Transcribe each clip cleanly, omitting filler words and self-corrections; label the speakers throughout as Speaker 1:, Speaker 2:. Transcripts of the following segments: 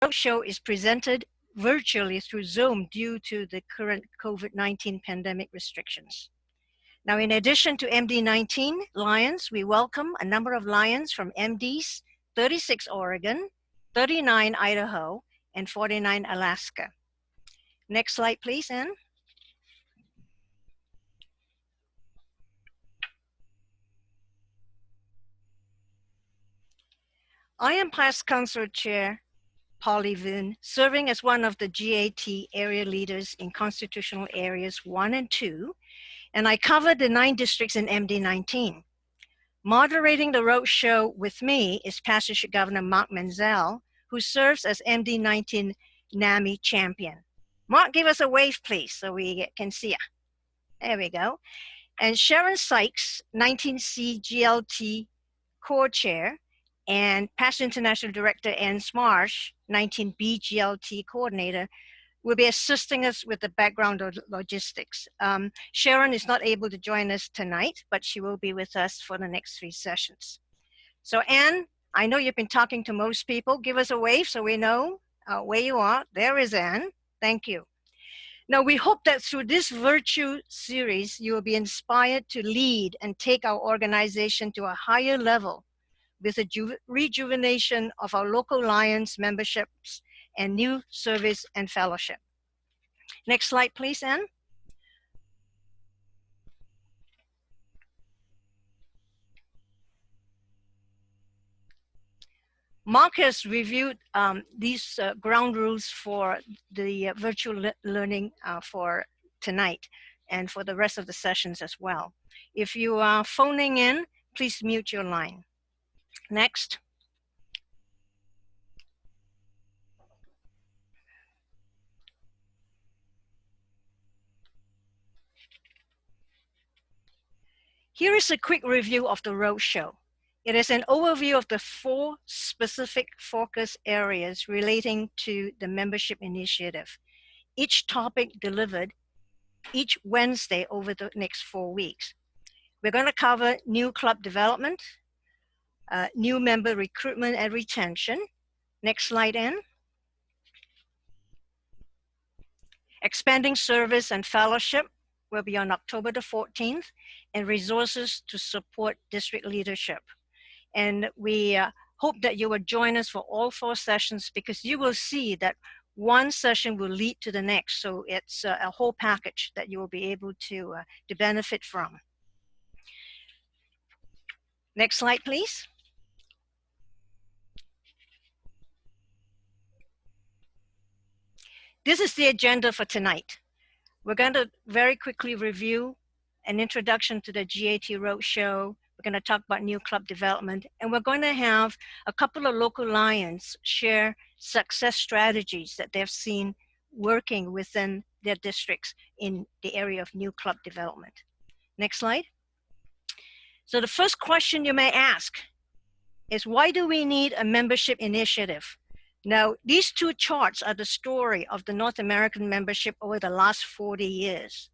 Speaker 1: Roadshow is presented virtually through Zoom due to the current COVID-19 pandemic restrictions. Now, in addition to MD19 Lions, we welcome a number of Lions from MDs, 36 Oregon, 39 Idaho, and 49 Alaska. Next slide, please, Anne. I am Past Council Chair Polly Vin, serving as one of the GAT area leaders in constitutional areas 1 and 2, and I cover the 9 districts in MD19. Moderating the roadshow with me is Past District Governor Mark Menzel, who serves as MD19 NAMI champion. Mark, give us a wave, please, so we can see you. There we go. And Sharon Sykes, 19C GLT core chair, and Past International Director Ann Smarsh, 19B GLT coordinator, will be assisting us with the background of logistics. Sharon is not able to join us tonight, but she will be with us for the next 3 sessions. So Ann, I know you've been talking to most people. Give us a wave so we know where you are. There is Ann. Thank you. Now, we hope that through this virtue series, you will be inspired to lead and take our organization to a higher level with the rejuvenation of our local Lions memberships and new service and fellowship. Next slide, please, Anne. Mark has reviewed these ground rules for the virtual learning for tonight and for the rest of the sessions as well. If you are phoning in, please mute your line. Next. Here is a quick review of the roadshow. It is an overview of the 4 specific focus areas relating to the membership initiative. Each topic delivered each Wednesday over the next 4 weeks. We're going to cover new club development, new member recruitment and retention. Next slide, Ann. Expanding service and fellowship will be on October the 14th, and resources to support district leadership. And we hope that you will join us for all 4 sessions, because you will see that one session will lead to the next. So it's a whole package that you will be able to benefit from. Next slide, please. This is the agenda for tonight. We're going to very quickly review an introduction to the GAT Roadshow. We're going to talk about new club development, and we're going to have a couple of local Lions share success strategies that they've seen working within their districts in the area of new club development. Next slide. So the first question you may ask is, why do we need a membership initiative? Now, these 2 charts are the story of the North American membership over the last 40 years.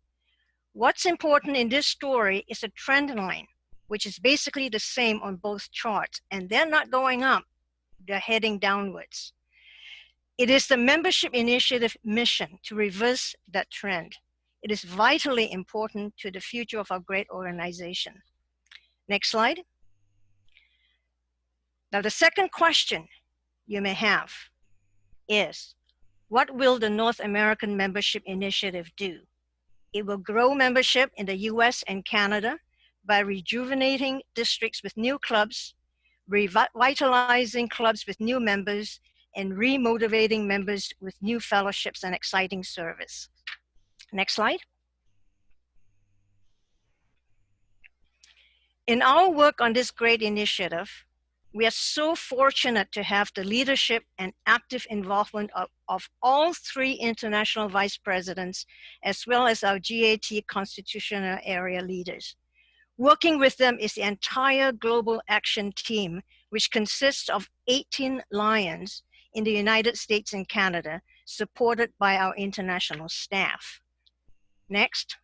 Speaker 1: What's important in this story is a trend line, which is basically the same on both charts, and they're not going up, they're heading downwards. It is the membership initiative mission to reverse that trend. It is vitally important to the future of our great organization. Next slide. Now, the second question you may have is, what will the North American Membership Initiative do? It will grow membership in the US and Canada by rejuvenating districts with new clubs, revitalizing clubs with new members, and remotivating members with new fellowships and exciting service. Next slide. In our work on this great initiative, we are so fortunate to have the leadership and active involvement of all 3 international vice presidents, as well as our GAT constitutional area leaders. Working with them is the entire Global Action Team, which consists of 18 Lions in the United States and Canada, supported by our international staff. Next.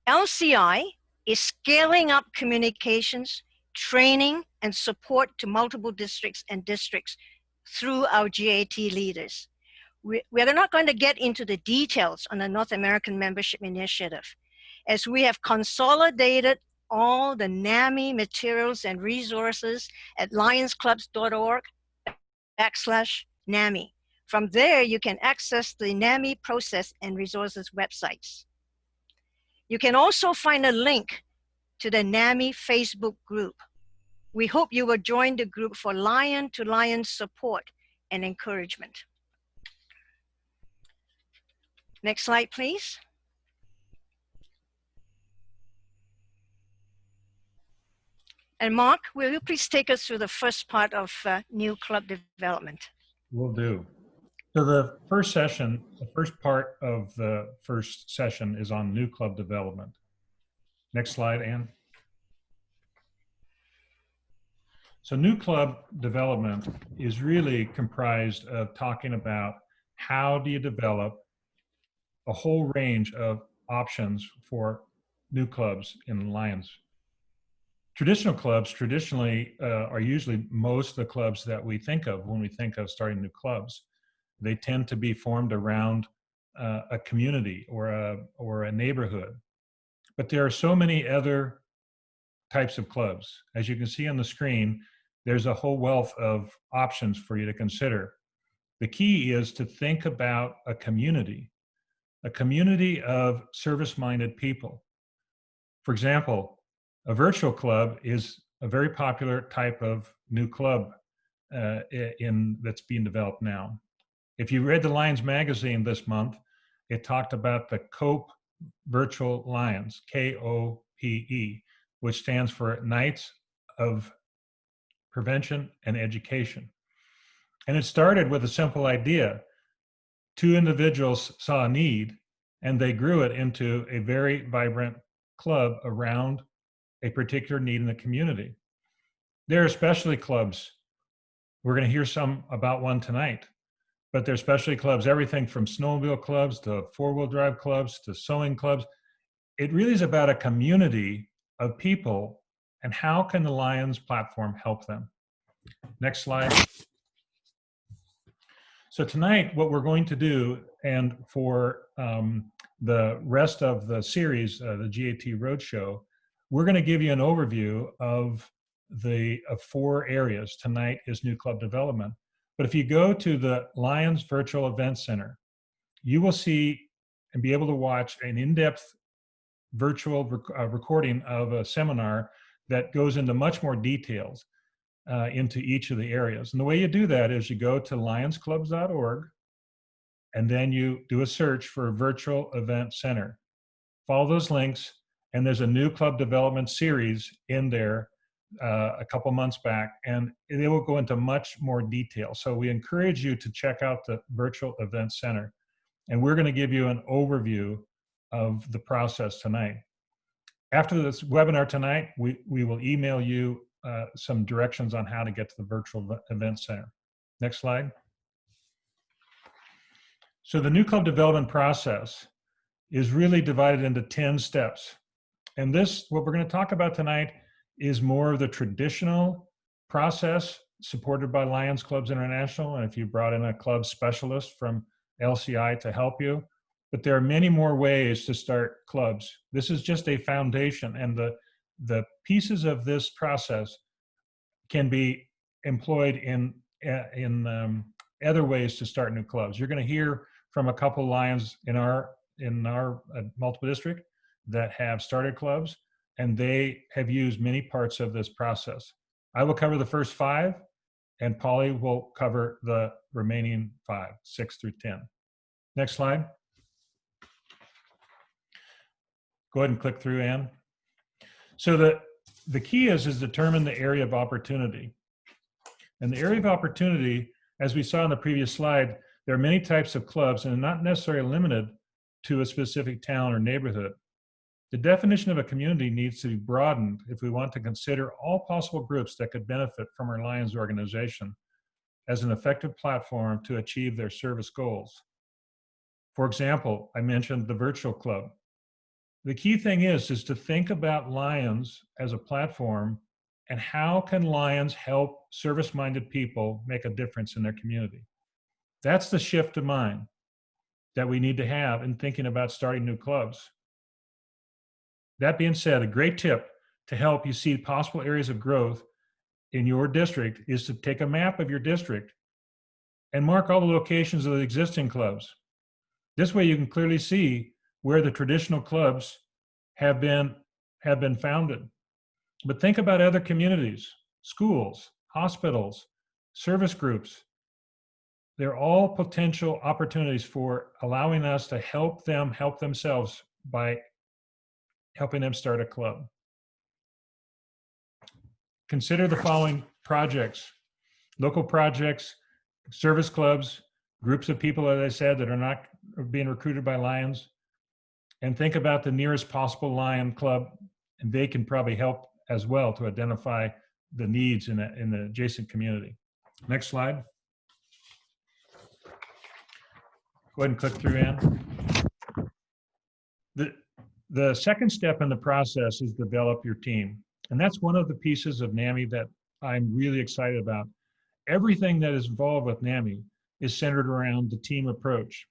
Speaker 1: LCI is scaling up communications, training, and support to multiple districts and districts through our GAT leaders. We're not going to get into the details on the North American Membership Initiative, as we have consolidated all the NAMI materials and resources at lionsclubs.org/NAMI. From there, you can access the NAMI process and resources websites. You can also find a link to the NAMI Facebook group. We hope you will join the group for lion-to-lion support and encouragement. Next slide, please. And Mark, will you please take us through the first part of new club development?
Speaker 2: Will do. So the first session, the first part of the first session is on new club development. Next slide, Ann. So new club development is really comprised of talking about how do you develop a whole range of options for new clubs in Lions. Traditional clubs traditionally are usually most of the clubs that we think of when we think of starting new clubs. They tend to be formed around a community or a neighborhood. But there are so many other types of clubs. As you can see on the screen, there's a whole wealth of options for you to consider. The key is to think about a community of service-minded people. For example, a virtual club is a very popular type of new club that's being developed now. If you read the Lions magazine this month, it talked about the COPE Virtual Lions, KOPE, which stands for Knights of Prevention and Education. And it started with a simple idea. Two individuals saw a need, and they grew it into a very vibrant club around a particular need in the community. There are specialty clubs. We're going to hear some about one tonight, but there are specialty clubs, everything from snowmobile clubs to four-wheel drive clubs to sewing clubs. It really is about a community of people, and how can the Lions platform help them? Next slide. So tonight, what we're going to do, and for the rest of the series, the GAT Roadshow, we're going to give you an overview of the four areas. Tonight is new club development. But if you go to the Lions Virtual Event Center, you will see and be able to watch an in-depth virtual recording of a seminar that goes into much more details into each of the areas. And the way you do that is you go to lionsclubs.org, and then you do a search for Virtual Event Center. Follow those links, and there's a new club development series in there a couple months back, and they will go into much more detail. So we encourage you to check out the Virtual Event Center, and we're going to give you an overview of the process tonight. After this webinar tonight, we will email you some directions on how to get to the Virtual Event Center. Next slide. So the new club development process is really divided into 10 steps. And this, what we're going to talk about tonight, is more of the traditional process supported by Lions Clubs International. And if you brought in a club specialist from LCI to help you, but there are many more ways to start clubs. This is just a foundation, and the pieces of this process can be employed in other ways to start new clubs. You're going to hear from a couple Lions in our multiple district that have started clubs, and they have used many parts of this process. I will cover the first 5, and Polly will cover the remaining 5, 6 through 10. Next slide. Go ahead and click through, Ann. So the key is determine the area of opportunity. And the area of opportunity, as we saw in the previous slide, there are many types of clubs, and not necessarily limited to a specific town or neighborhood. The definition of a community needs to be broadened if we want to consider all possible groups that could benefit from our Lions organization as an effective platform to achieve their service goals. For example, I mentioned the virtual club. The key thing is to think about Lions as a platform And how can Lions help service-minded people make a difference in their community? That's the shift of mind that we need to have in thinking about starting new clubs. That being said, a great tip to help you see possible areas of growth in your district is to take a map of your district and mark all the locations of the existing clubs. This way you can clearly see where the traditional clubs have been founded. But think about other communities, schools, hospitals, service groups. They're all potential opportunities for allowing us to help them help themselves by helping them start a club. Consider the following projects: local projects, service clubs, groups of people, as I said, that are not being recruited by Lions, and think about the nearest possible Lion club, and they can probably help as well to identify the needs in the adjacent community. Next slide. Go ahead and click through, Ann. The second step in the process is develop your team. And that's one of the pieces of NAMI that I'm really excited about. Everything that is involved with NAMI is centered around the team approach.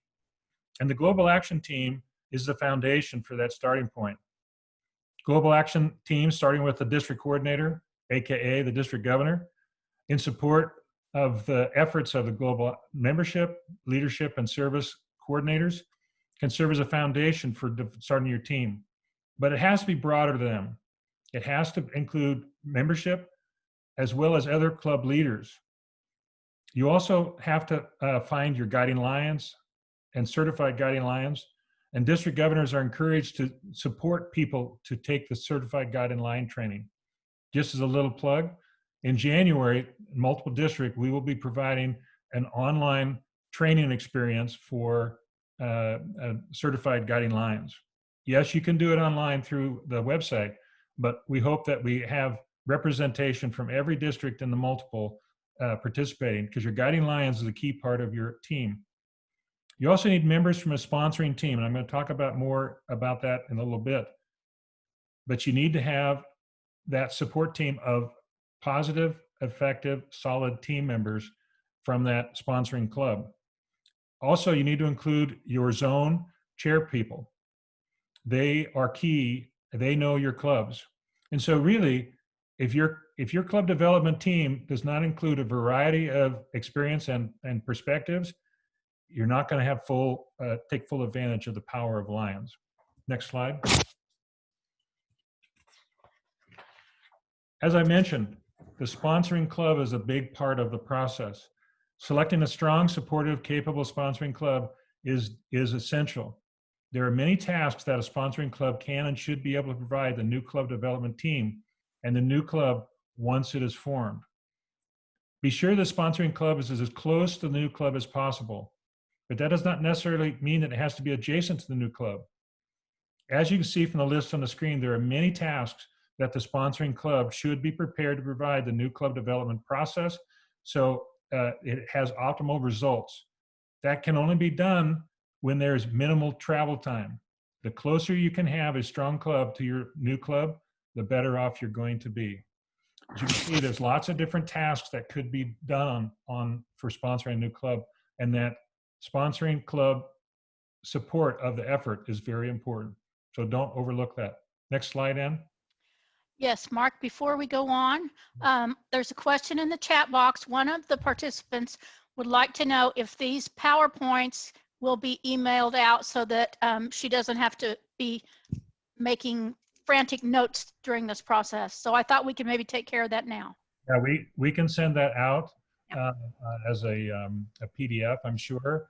Speaker 2: And the Global Action Team is the foundation for that starting point. Global Action Team, starting with the district coordinator, AKA the district governor, in support of the efforts of the global membership, leadership, and service coordinators, can serve as a foundation for starting your team. But it has to be broader than them. It has to include membership as well as other club leaders. You also have to find your guiding lions and certified guiding lions. And district governors are encouraged to support people to take the certified guiding lion training. Just as a little plug, in January, in multiple districts, we will be providing an online training experience for certified guiding lions. Yes, you can do it online through the website, but we hope that we have representation from every district in the multiple participating, because your guiding lions is a key part of your team. You also need members from a sponsoring team, and I'm going to talk about more about that in a little bit. But you need to have that support team of positive, effective, solid team members from that sponsoring club. Also, you need to include your zone chair people. They are key. They know your clubs. And so really, if your club development team does not include a variety of experience and perspectives, you're not going to have take full advantage of the power of Lions. Next slide. As I mentioned, the sponsoring club is a big part of the process. Selecting a strong, supportive, capable sponsoring club is essential. There are many tasks that a sponsoring club can and should be able to provide the new club development team and the new club once it is formed. Be sure the sponsoring club is as close to the new club as possible, but that does not necessarily mean that it has to be adjacent to the new club. As you can see from the list on the screen, there are many tasks that the sponsoring club should be prepared to provide the new club development process, so it has optimal results. That can only be done when there's minimal travel time. The closer you can have a strong club to your new club, the better off you're going to be. As you can see, there's lots of different tasks that could be done for sponsoring a new club, and that sponsoring club support of the effort is very important. So don't overlook that. Next slide, Ann.
Speaker 3: Yes, Mark, before we go on, there's a question in the chat box. One of the participants would like to know if these PowerPoints will be emailed out so that she doesn't have to be making frantic notes during this process. So I thought we could maybe take care of that now.
Speaker 2: Yeah, we can send that out as a PDF, I'm sure.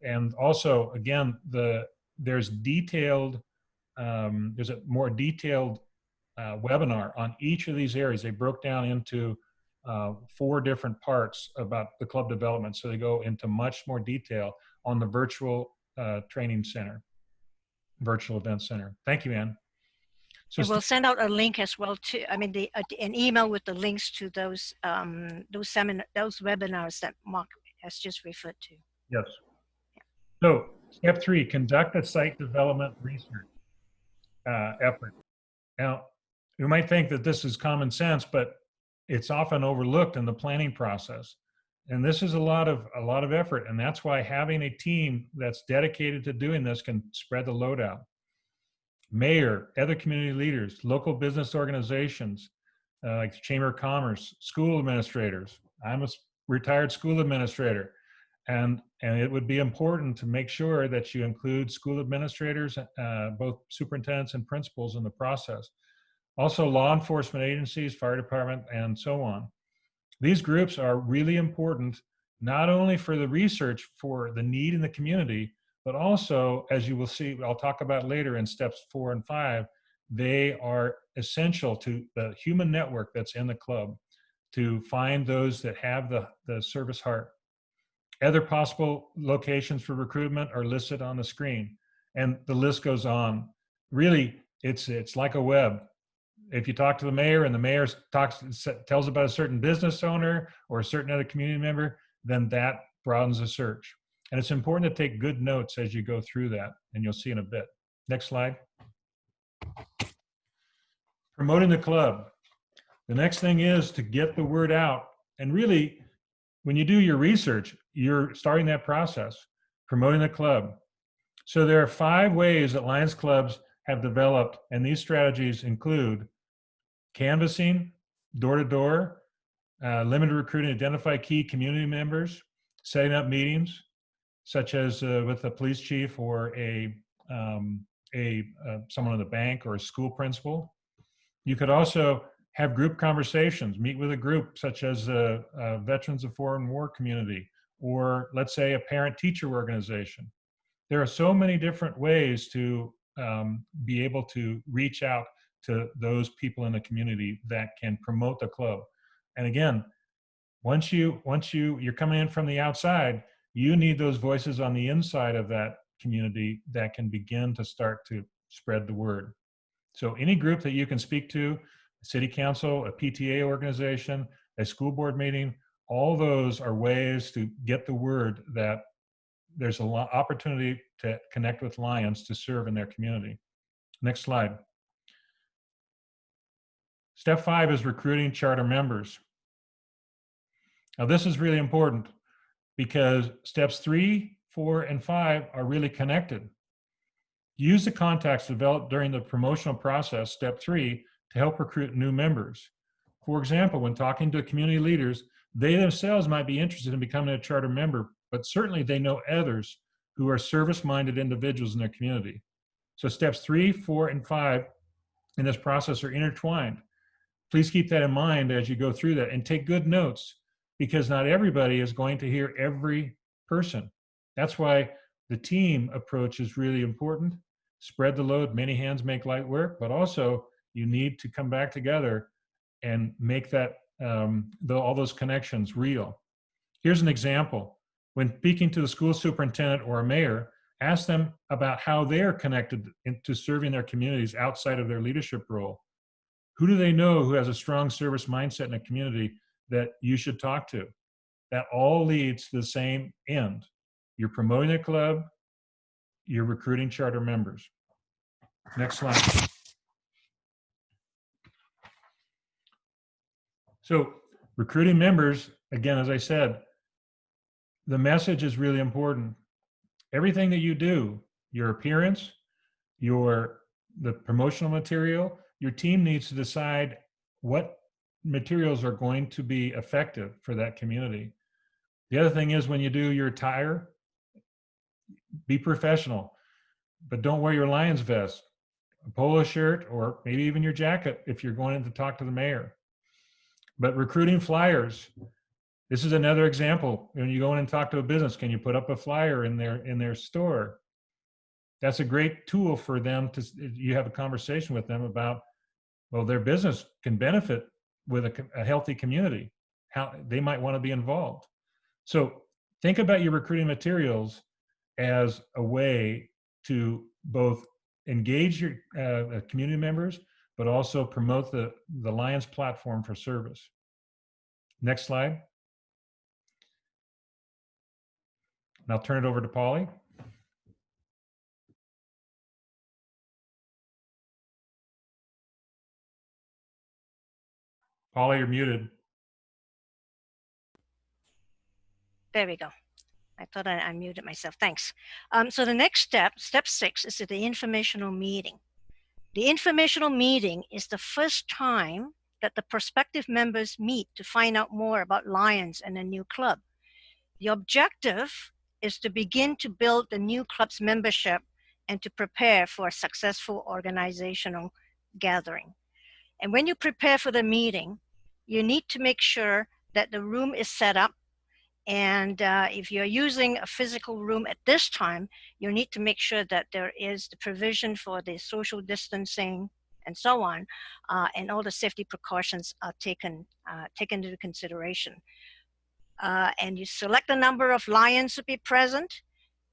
Speaker 2: And also, again, there's a more detailed webinar on each of these areas. They broke down into 4 different parts about the club development. So they go into much more detail on the virtual training center, virtual event center. Thank you, Ann. So
Speaker 1: and we'll send out a link as well to, an email with the links to those webinars that Mark has just referred to.
Speaker 2: Yes. So step 3, conduct a site development research effort. Now, You might think that this is common sense, but it's often overlooked in the planning process. And this is a lot of effort. And that's why having a team that's dedicated to doing this can spread the load out. Mayor, other community leaders, local business organizations, like the Chamber of Commerce, school administrators. I'm a retired school administrator. And it would be important to make sure that you include school administrators, both superintendents and principals in the process. Also law enforcement agencies, fire department, and so on. These groups are really important, not only for the research for the need in the community, but also, as you will see, I'll talk about later in steps 4 and 5, they are essential to the human network that's in the club to find those that have the service heart. Other possible locations for recruitment are listed on the screen, and the list goes on. Really, it's like a web. If you talk to the mayor and the mayor tells about a certain business owner or a certain other community member, then that broadens the search. And it's important to take good notes as you go through that, and you'll see in a bit. Next slide. Promoting the club. The next thing is to get the word out. And really, when you do your research, you're starting that process, promoting the club. So there are 5 ways that Lions Clubs have developed, and these strategies include canvassing, door-to-door, limited recruiting, identify key community members, setting up meetings, such as with a police chief or someone in the bank or a school principal. You could also have group conversations, meet with a group such as Veterans of Foreign War community, or let's say a parent-teacher organization. There are so many different ways to be able to reach out to those people in the community that can promote the club. And again, once you're coming in from the outside, you need those voices on the inside of that community that can begin to start to spread the word. So any group that you can speak to, a city council, a PTA organization, a school board meeting, all those are ways to get the word that there's an opportunity to connect with Lions to serve in their community. Next slide. Step 5 is recruiting charter members. Now this is really important because steps 3, 4, and 5 are really connected. Use the contacts developed during the promotional process, step 3, to help recruit new members. For example, when talking to community leaders, they themselves might be interested in becoming a charter member, but certainly they know others who are service-minded individuals in their community. So steps 3, 4, and 5 in this process are intertwined. Please keep that in mind as you go through that and take good notes, because not everybody is going to hear every person. That's why the team approach is really important. Spread the load, many hands make light work, but also you need to come back together and make that all those connections real. Here's an example. When speaking to the school superintendent or a mayor, ask them about how they're connected to serving their communities outside of their leadership role. Who do they know who has a strong service mindset in a community that you should talk to? That all leads to the same end. You're promoting a club, you're recruiting charter members. Next slide. So recruiting members, again, as I said, the message is really important. Everything that you do, your appearance, the promotional material, your team needs to decide what materials are going to be effective for that community. The other thing is when you do your attire, be professional, but don't wear your Lions vest, a polo shirt, or maybe even your jacket if you're going in to talk to the mayor. But recruiting flyers, this is another example. When you go in and talk to a business, can you put up a flyer in their store? That's a great tool for them to, you have a conversation with them about, well, their business can benefit with a healthy community, how they might want to be involved. So think about your recruiting materials as a way to both engage your community members, but also promote the Lions platform for service. Next slide. And I'll turn it over to Polly. Paula, you're muted.
Speaker 1: There we go. I thought I unmuted myself. Thanks. So the next step, step 6, is the informational meeting. The informational meeting is the first time that the prospective members meet to find out more about Lions and the new club. The objective is to begin to build the new club's membership and to prepare for a successful organizational gathering. And when you prepare for the meeting, you need to make sure that the room is set up. And if you're using a physical room at this time, you need to make sure that there is the provision for the social distancing and so on, and all the safety precautions are taken into consideration. And you select the number of Lions to be present,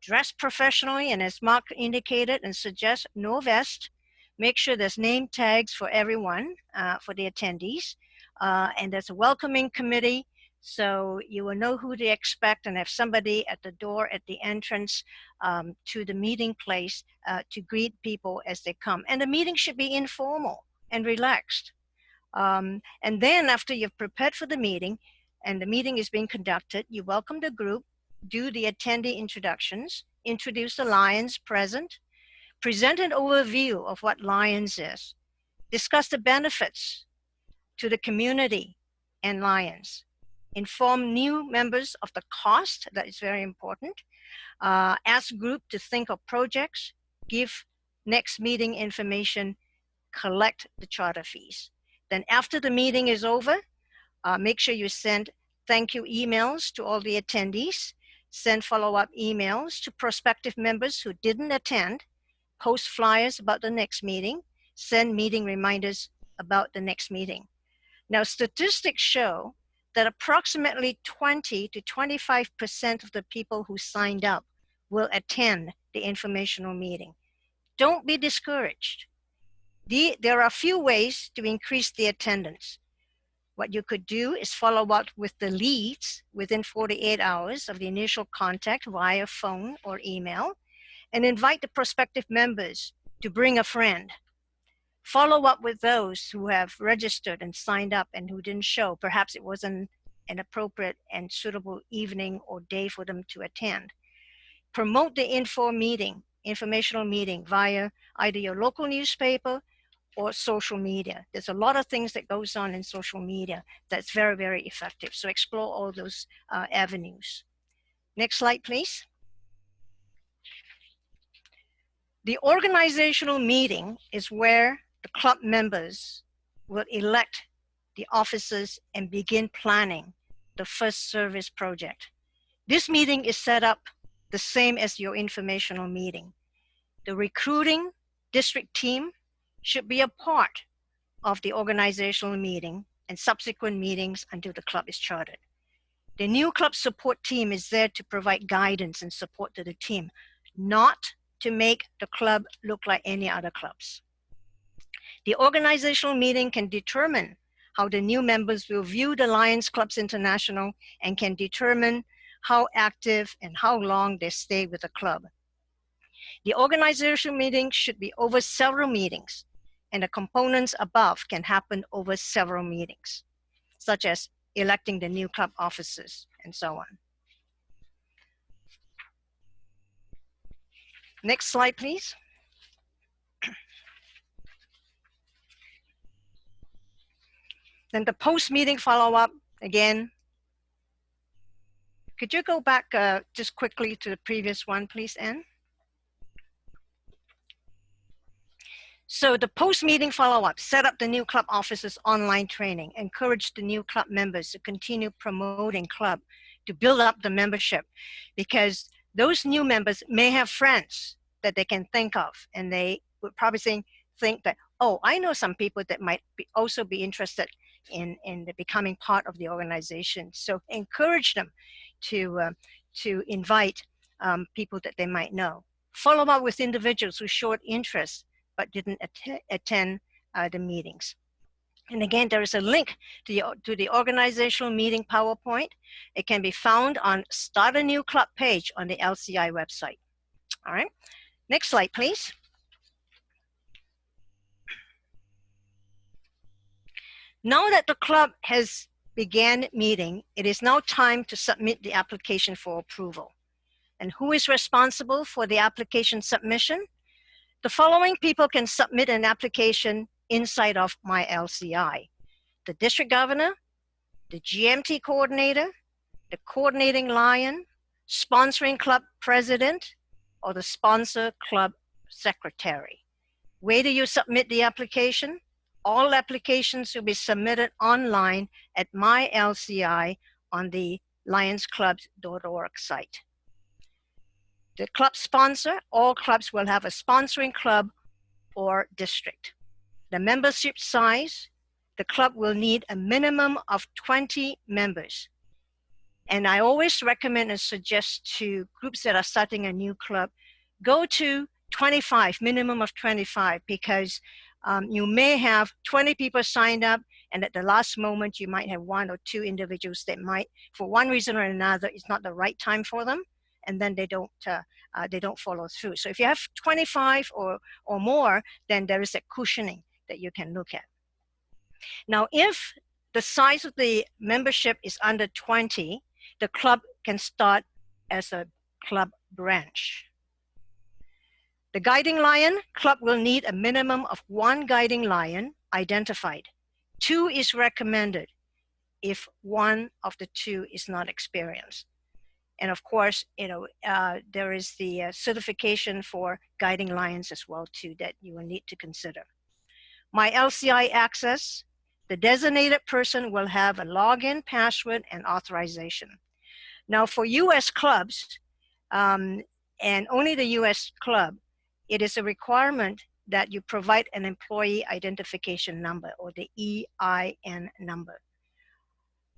Speaker 1: dress professionally, and as Mark indicated and suggests, no vest. Make sure there's name tags for everyone, for the attendees, and there's a welcoming committee, so you will know who to expect and have somebody at the door at the entrance to the meeting place to greet people as they come. And the meeting should be informal and relaxed. And then after you've prepared for the meeting and the meeting is being conducted, you welcome the group, do the attendee introductions, introduce the Lions present, present an overview of what Lions is, discuss the benefits to the community and Lions, inform new members of the cost, that is very important, ask group to think of projects, give next meeting information, collect the charter fees. Then after the meeting is over, make sure you send thank you emails to all the attendees, send follow-up emails to prospective members who didn't attend, post flyers about the next meeting, send meeting reminders about the next meeting. Now, statistics show that approximately 20 to 25% of the people who signed up will attend the informational meeting. Don't be discouraged. There are a few ways to increase the attendance. What you could do is follow up with the leads within 48 hours of the initial contact via phone or email, and invite the prospective members to bring a friend. Follow up with those who have registered and signed up and who didn't show. Perhaps it wasn't an appropriate and suitable evening or day for them to attend. Promote the informational meeting via either your local newspaper or social media. There's a lot of things that goes on in social media that's very, very effective. So explore all those avenues. Next slide, please. The organizational meeting is where the club members will elect the officers and begin planning the first service project. This meeting is set up the same as your informational meeting. The recruiting district team should be a part of the organizational meeting and subsequent meetings until the club is chartered. The new club support team is there to provide guidance and support to the team, not to make the club look like any other clubs. The organizational meeting can determine how the new members will view the Lions Clubs International and can determine how active and how long they stay with the club. The organizational meeting should be over several meetings, and the components above can happen over several meetings, such as electing the new club officers and so on. Next slide, please. Then the post-meeting follow-up, again. Could you go back just quickly to the previous one, please, Anne? So the post-meeting follow-up, set up the new club officers online training, encourage the new club members to continue promoting club to build up the membership, because those new members may have friends that they can think of, and they would probably think that, oh, I know some people that might also be interested in becoming part of the organization. So encourage them to invite people that they might know. Follow up with individuals who showed interest but didn't attend the meetings. And again, there is a link to the organizational meeting PowerPoint. It can be found on Start a New Club page on the LCI website. All right, next slide, please. Now that the club has began meeting, it is now time to submit the application for approval. And who is responsible for the application submission? The following people can submit an application inside of my LCI: the district governor, the GMT coordinator, the coordinating lion, sponsoring club president, or the sponsor club secretary. Where do you submit the application? All applications will be submitted online at my LCI on the lionsclubs.org site. The club sponsor, all clubs will have a sponsoring club or district. The membership size, the club will need a minimum of 20 members. And I always recommend and suggest to groups that are starting a new club, go to 25, minimum of 25, because you may have 20 people signed up, and at the last moment, you might have one or two individuals that might, for one reason or another, it's not the right time for them, and then they don't follow through. So if you have 25 or more, then there is a cushioning that you can look at. Now, if the size of the membership is under 20, the club can start as a club branch. The guiding lion club will need a minimum of 1 guiding lion identified. 2 is recommended if one of the 2 is not experienced. And of course, there is the certification for guiding lions as well too that you will need to consider. My LCI access, the designated person will have a login, password, and authorization. Now for US clubs, and only the US club, it is a requirement that you provide an employee identification number, or the EIN number.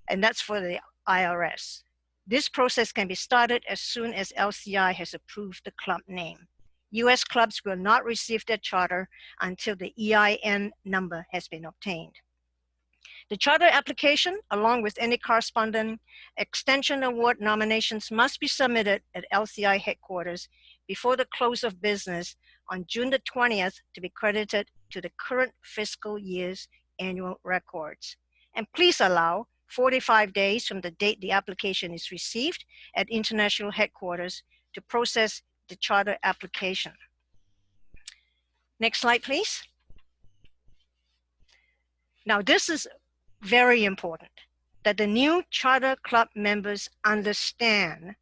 Speaker 1: And that's for the IRS. This process can be started as soon as LCI has approved the club name. US clubs will not receive their charter until the EIN number has been obtained. The charter application, along with any corresponding extension award nominations, must be submitted at LCI headquarters before the close of business on June the 20th to be credited to the current fiscal year's annual records. And please allow 45 days from the date the application is received at international headquarters to process the charter application. Next slide, please. Now, this is very important, that the new charter club members understand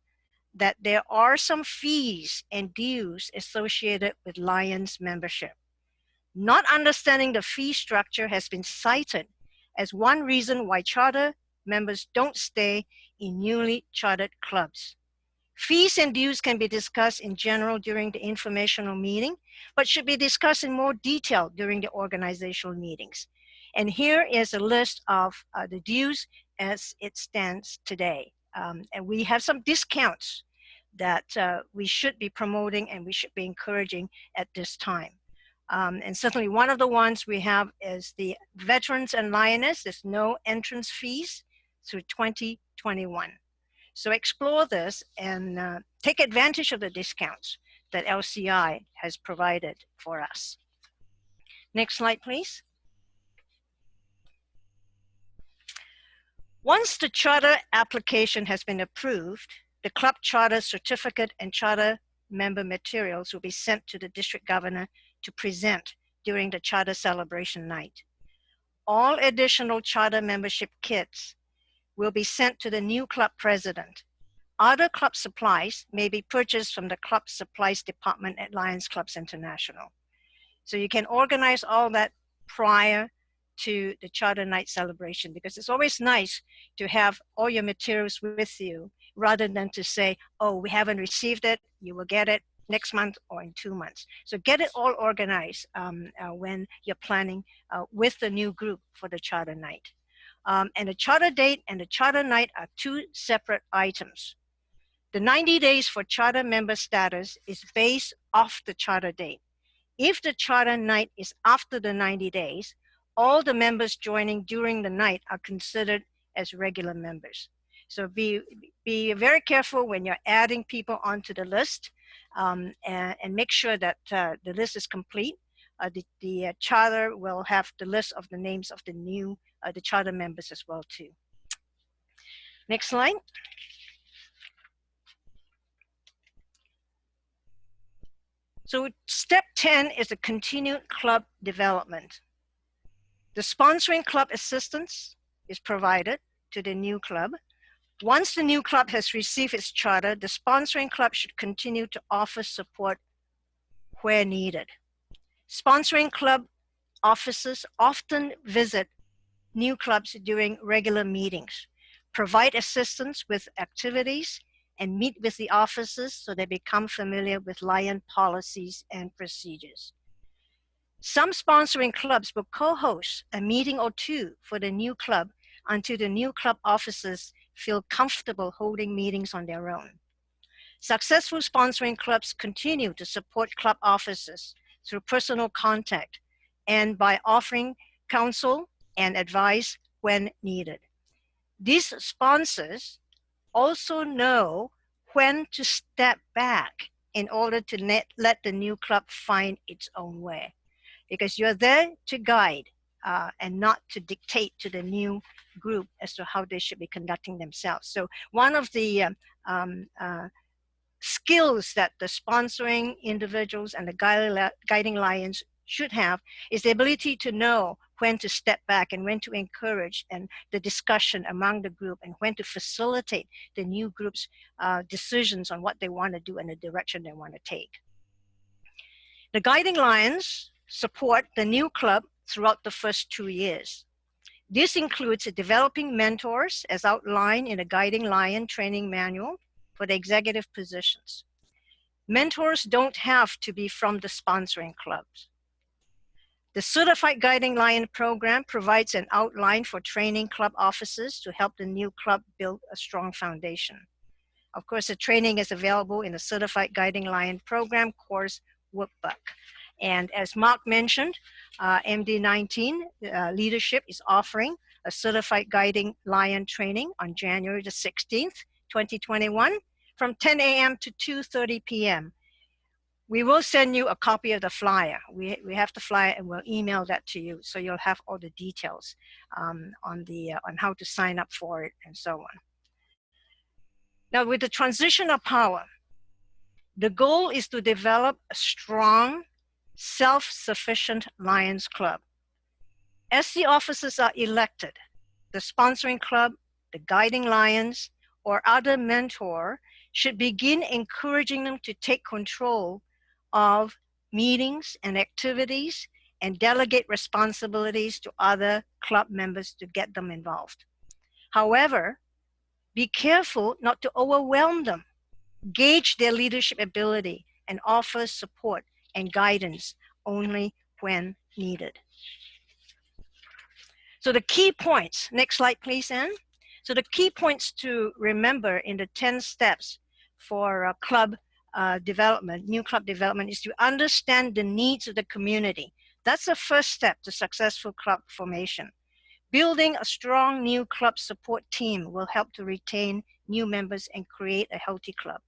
Speaker 1: that there are some fees and dues associated with Lions membership. Not understanding the fee structure has been cited as one reason why charter members don't stay in newly chartered clubs. Fees and dues can be discussed in general during the informational meeting, but should be discussed in more detail during the organizational meetings. And here is a list of the dues as it stands today. And we have some discounts that we should be promoting and we should be encouraging at this time. And certainly one of the ones we have is the Veterans and Lioness. There's no entrance fees through 2021. So explore this and take advantage of the discounts that LCI has provided for us. Next slide, please. Once the charter application has been approved, the club charter certificate and charter member materials will be sent to the district governor to present during the charter celebration night. All additional charter membership kits will be sent to the new club president. Other club supplies may be purchased from the club supplies department at Lions Clubs International. So you can organize all that prior to the charter night celebration, because it's always nice to have all your materials with you rather than to say, oh, we haven't received it, you will get it next month or in 2 months. So get it all organized when you're planning with the new group for the charter night. And the charter date and the charter night are 2 separate items. The 90 days for charter member status is based off the charter date. If the charter night is after the 90 days, all the members joining during the night are considered as regular members. So be very careful when you're adding people onto the list, and make sure that the list is complete. The charter will have the list of the names of the new the charter members as well too. Next slide. So step 10 is the continued club development. The sponsoring club assistance is provided to the new club. Once the new club has received its charter, the sponsoring club should continue to offer support where needed. Sponsoring club officers often visit new clubs during regular meetings, provide assistance with activities, and meet with the officers so they become familiar with Lion policies and procedures. Some sponsoring clubs will co-host a meeting or two for the new club until the new club officers feel comfortable holding meetings on their own. Successful sponsoring clubs continue to support club officers through personal contact and by offering counsel and advice when needed. These sponsors also know when to step back in order to let the new club find its own way, because you're there to guide and not to dictate to the new group as to how they should be conducting themselves. So one of the skills that the sponsoring individuals and the guiding lions should have is the ability to know when to step back and when to encourage and the discussion among the group and when to facilitate the new group's decisions on what they want to do and the direction they want to take. The guiding lions support the new club throughout the first 2 years. This includes developing mentors as outlined in the Guiding Lion Training Manual for the executive positions. Mentors don't have to be from the sponsoring clubs. The Certified Guiding Lion program provides an outline for training club officers to help the new club build a strong foundation. Of course, the training is available in the Certified Guiding Lion program course workbook. And as Mark mentioned, MD19 Leadership is offering a Certified Guiding Lion training on January the 16th, 2021 from 10 a.m. to 2:30 p.m. We will send you a copy of the flyer. We have the flyer and we'll email that to you, so you'll have all the details on how to sign up for it and so on. Now, with the transition of power, the goal is to develop a strong, self-sufficient Lions Club. As the officers are elected, the sponsoring club, the guiding lions, or other mentor should begin encouraging them to take control of meetings and activities and delegate responsibilities to other club members to get them involved. However, be careful not to overwhelm them. Gauge their leadership ability and offer support and guidance only when needed. So the key points, next slide please, Anne. So the key points to remember in the 10 steps for club development, new club development, is to understand the needs of the community. That's the first step to successful club formation. Building a strong new club support team will help to retain new members and create a healthy club.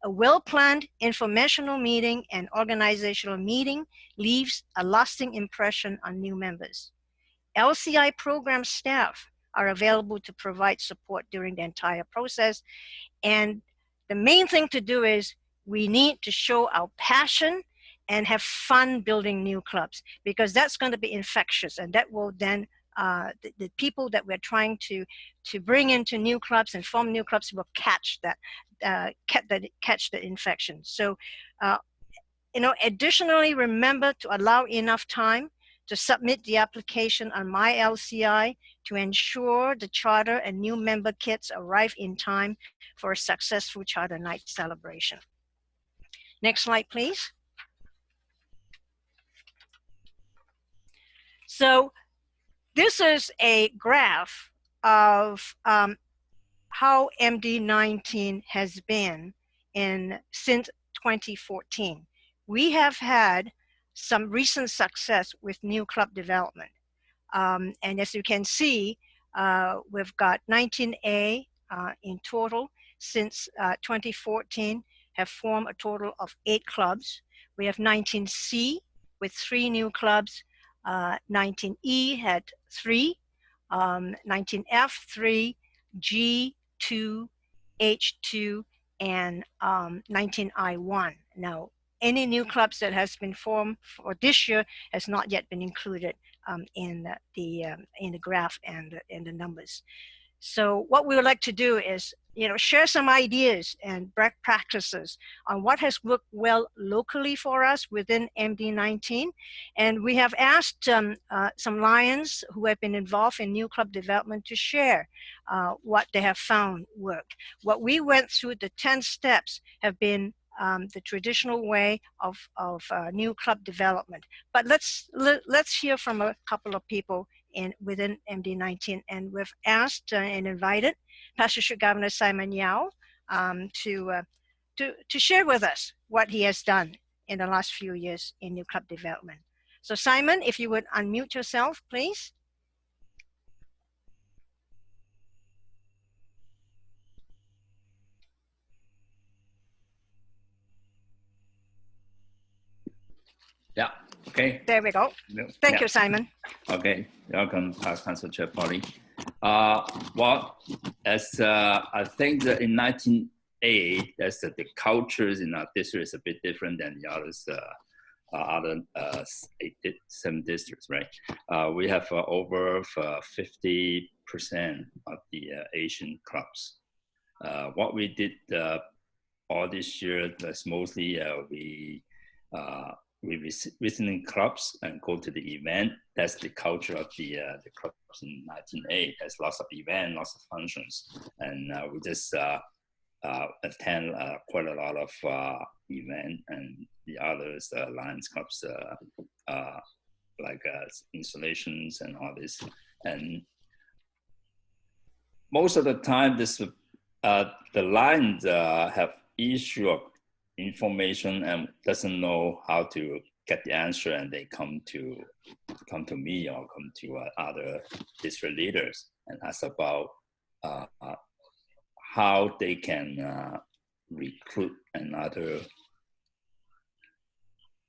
Speaker 1: A well-planned informational meeting and organizational meeting leaves a lasting impression on new members. LCI program staff are available to provide support during the entire process. And the main thing to do is we need to show our passion and have fun building new clubs, because that's going to be infectious, and that will then the people that we're trying to bring into new clubs and form new clubs will catch that the infection. So additionally, remember to allow enough time to submit the application on My LCI to ensure the charter and new member kits arrive in time for a successful charter night celebration. Next slide, please. So this is a graph of how MD19 has been since 2014. We have had some recent success with new club development. And as you can see, we've got 19A in total since 2014, have formed a total of 8 clubs. We have 19C with 3 new clubs. 19E had 3 19F3, G2, H2, and 19I1. Now, any new clubs that has been formed for this year has not yet been included in the graph and in the numbers. So what we would like to do is, share some ideas and best practices on what has worked well locally for us within MD19. And we have asked some Lions who have been involved in new club development to share what they have found worked. What we went through, the 10 steps, have been the traditional way of new club development. But let's hear from a couple of people within MD19, and we've asked and invited Pastor Governor Simon Yao to share with us what he has done in the last few years in new club development. So Simon, if you would unmute yourself, please.
Speaker 4: Yeah. Okay.
Speaker 1: There we go. Thank you, Simon.
Speaker 4: Okay. Welcome, Council Chair Polly. Well, as I think that in 1908, that's the cultures in our district is a bit different than the others, other 7 districts, right? We have over 50% of the Asian clubs. What we did all this year was mostly we visiting clubs and go to the event. That's the culture of the clubs in 1908. There's lots of events, lots of functions, and we just attend quite a lot of events, and the others Lions clubs like installations and all this. And most of the time, the Lions have issue of information and doesn't know how to get the answer, and they come to me or come to other district leaders and ask about how they can recruit another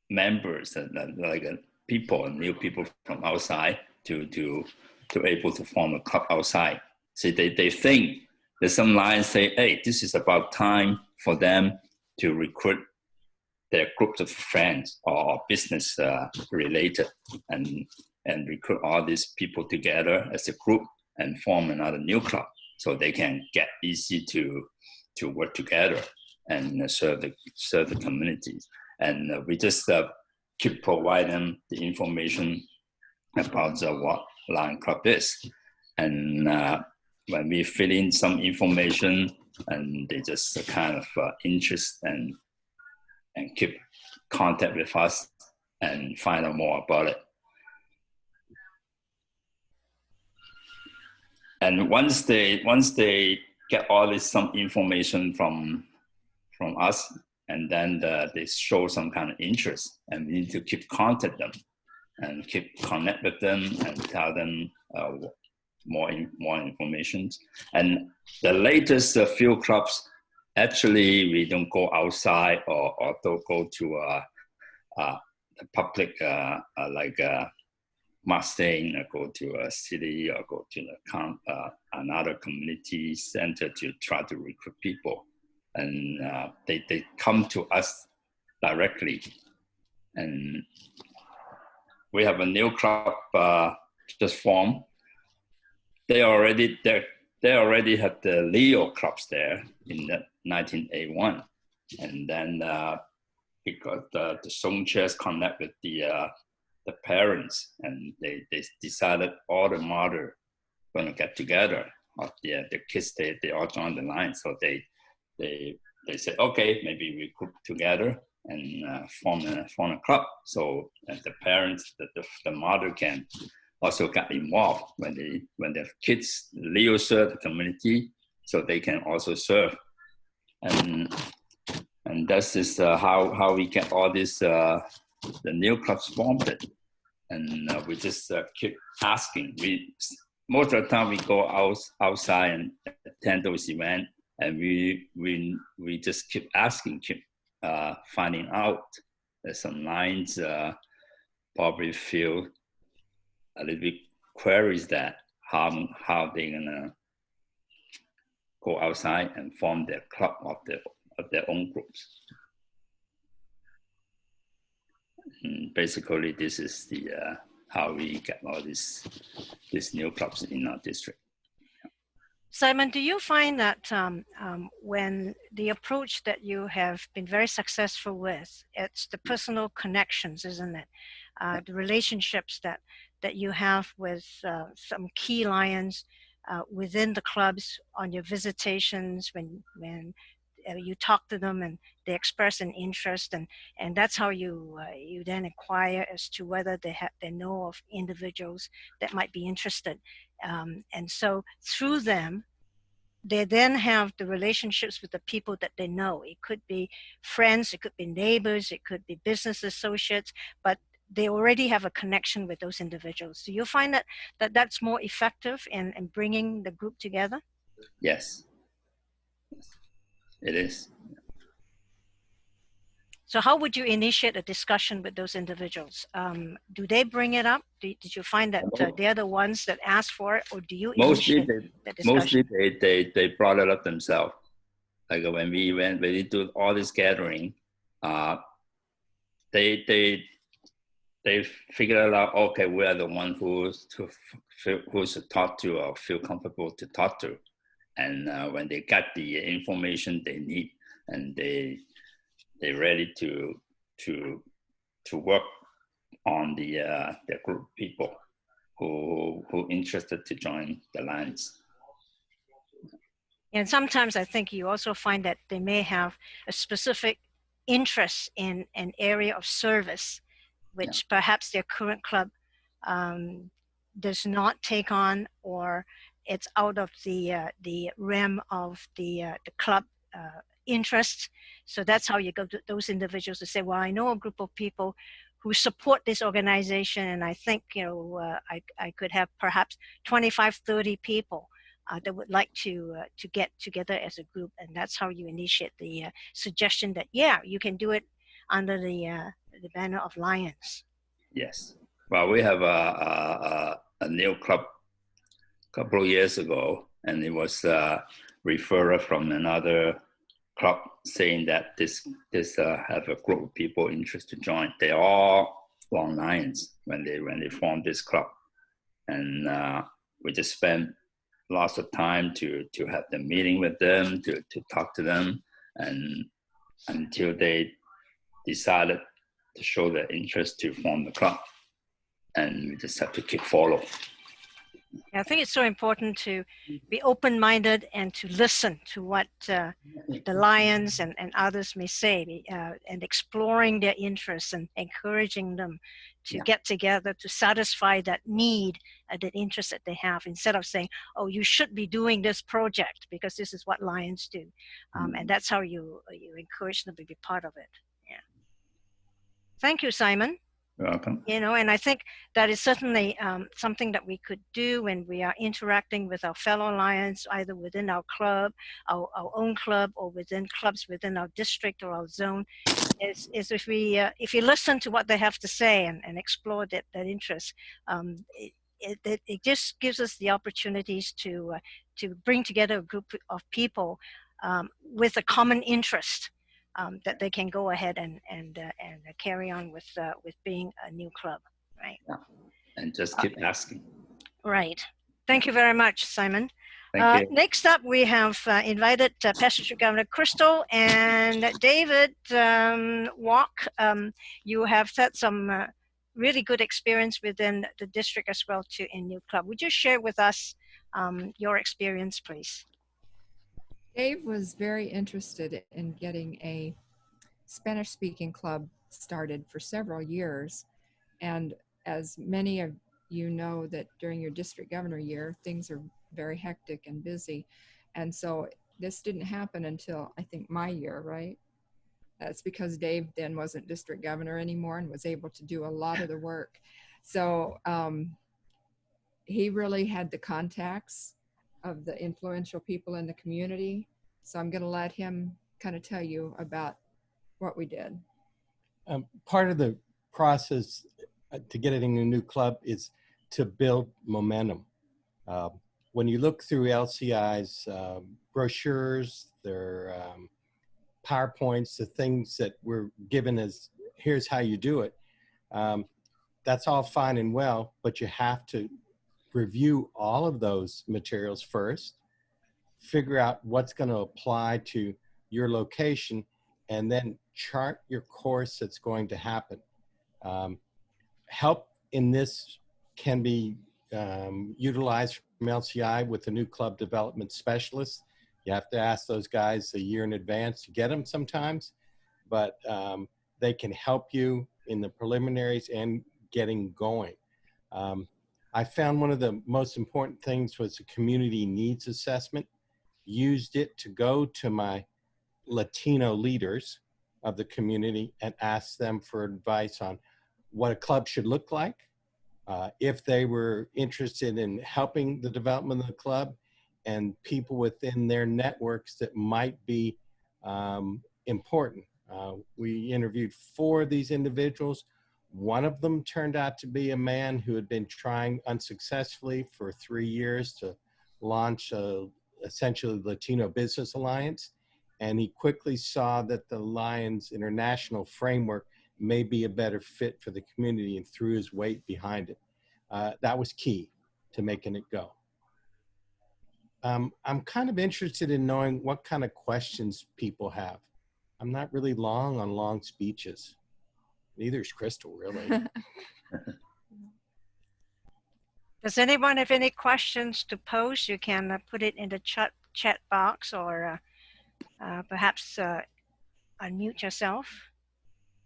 Speaker 4: members, like people, new people from outside to able to form a club outside. So they think that some Lions say, hey, this is about time for them to recruit their groups of friends or business related, and recruit all these people together as a group and form another new club, so they can get easy to work together and serve the communities. And we just keep providing them the information about what Lion Club is, and when we fill in some information, and they just kind of interest and keep contact with us and find out more about it. And once they get all this some information from us, and then they show some kind of interest, and we need to keep contact them and keep connect with them and tell them more information. And the latest few clubs, actually, we don't go outside or don't go to the public like Mustang, or go to a city, or go to another community center to try to recruit people. And they come to us directly. And we have a new club just formed. They already had the Leo clubs there in 1981, and then because the Song chairs connect with the parents, and they decided all the mother going to get together. The kids they all joined the line, so they said, okay, maybe we group together and form a club. So the parents, the mother can also get involved when the kids. Leo serve the community, so they can also serve, and that is how we get all this the new clubs formed. And we just keep asking. Most of the time we go outside and attend those events, and we just keep asking, keep finding out. There's some lines probably feel a little bit queries that how they're gonna go outside and form their club of their own groups. And basically, this is the how we get all these new clubs in our district.
Speaker 1: Simon, do you find that when the approach that you have been very successful with, it's the personal connections, isn't it? The relationships that you have with some key lions within the clubs on your visitations when you talk to them and they express an interest, and that's how you then inquire as to whether they know of individuals that might be interested. And so through them, they then have the relationships with the people that they know. It could be friends, it could be neighbors, it could be business associates, but they already have a connection with those individuals. Do you find that's more effective in bringing the group together?
Speaker 4: Yes, it is.
Speaker 1: So how would you initiate a discussion with those individuals? Do they bring it up? Did you find that they're the ones that ask for it, or do you initiate the discussion?
Speaker 4: Mostly they brought it up themselves. Like when we do all this gathering, they figure out, okay, we are the one who's to talk to or feel comfortable to talk to, and when they get the information they need, and they're ready to work on the group of people who interested to join the Lions.
Speaker 1: And sometimes I think you also find that they may have a specific interest in an area of service, which perhaps their current club does not take on, or it's out of the realm of the club interests. So that's how you go to those individuals to say, well, I know a group of people who support this organization, and I think I could have perhaps 25, 30 people that would like to get together as a group, and that's how you initiate the suggestion that you can do it under the banner of Lions.
Speaker 4: Yes. Well, we have a new club a couple of years ago, and it was referred from another club saying that this have a group of people interested to join. They all were Lions when they formed this club, and we just spent lots of time to have the meeting with them, to talk to them, and until they decided to show their interest to form the club, and we just have to keep following.
Speaker 1: I think it's so important to be open-minded and to listen to what the Lions and others may say, and exploring their interests and encouraging them to get together to satisfy that need, that interest that they have, instead of saying, oh, you should be doing this project because this is what Lions do. And that's how you encourage them to be part of it. Yeah. Thank you, Simon.
Speaker 4: You're welcome.
Speaker 1: And I think that is certainly something that we could do when we are interacting with our fellow Lions, either within our club, our own club, or within clubs within our district or our zone, is if you listen to what they have to say and explore that interest, it just gives us the opportunities to bring together a group of people with a common interest. That they can go ahead and carry on with being a new club, right?
Speaker 4: Yeah. And just keep asking.
Speaker 1: Right. Thank you very much, Simon.
Speaker 4: Thank you.
Speaker 1: Next up, we have invited Pastor Governor Crystal and David Walk. You have had some really good experience within the district as well too in New Club. Would you share with us your experience, please?
Speaker 5: Dave was very interested in getting a Spanish-speaking club started for several years. And as many of you know, that during your district governor year, things are very hectic and busy. And so this didn't happen until, I think, my year, right? That's because Dave then wasn't district governor anymore and was able to do a lot of the work. So he really had the contacts of the influential people in the community. So I'm going to let him kind of tell you about what we did.
Speaker 6: Part of the process to getting a new club is to build momentum. When you look through LCI's brochures, their PowerPoints, the things that were given as, here's how you do it, that's all fine and well, but you have to review all of those materials first, figure out what's going to apply to your location, and then chart your course that's going to happen. Help in this can be utilized from LCI with the new club development specialist. You have to ask those guys a year in advance to get them sometimes, but they can help you in the preliminaries and getting going. I found one of the most important things was a community needs assessment. Used it to go to my Latino leaders of the community and ask them for advice on what a club should look like, if they were interested in helping the development of the club, and people within their networks that might be important. We interviewed 4 of these individuals. One of them turned out to be a man who had been trying unsuccessfully for 3 years to launch essentially Latino Business Alliance. And he quickly saw that the Alliance International framework may be a better fit for the community and threw his weight behind it. That was key to making it go. I'm kind of interested in knowing what kind of questions people have. I'm not really long on long speeches. Neither is Crystal, really.
Speaker 1: Does anyone have any questions to pose? You can put it in the chat box, or perhaps unmute yourself.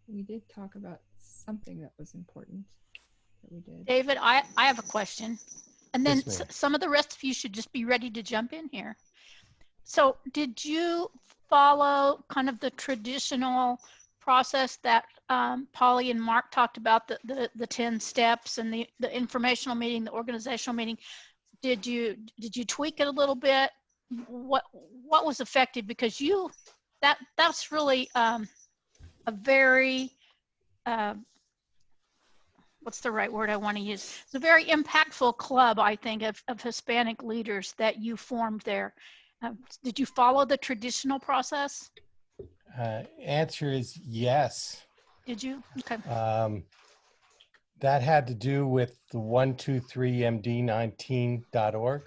Speaker 5: We did talk about something that was important that we did.
Speaker 3: David, I have a question. And then
Speaker 6: Yes, ma'am.
Speaker 3: some of the rest of you should just be ready to jump in here. So did you follow kind of the traditional process that Polly and Mark talked about, the 10 steps and the informational meeting, the organizational meeting? Did you tweak it a little bit? What was effective? Because that's really a very what's the right word I want to use? It's a very impactful club, I think, of Hispanic leaders that you formed there. Did you follow the traditional process?
Speaker 6: Answer is yes.
Speaker 3: Did you? Okay.
Speaker 6: That had to do with the 123md19.org.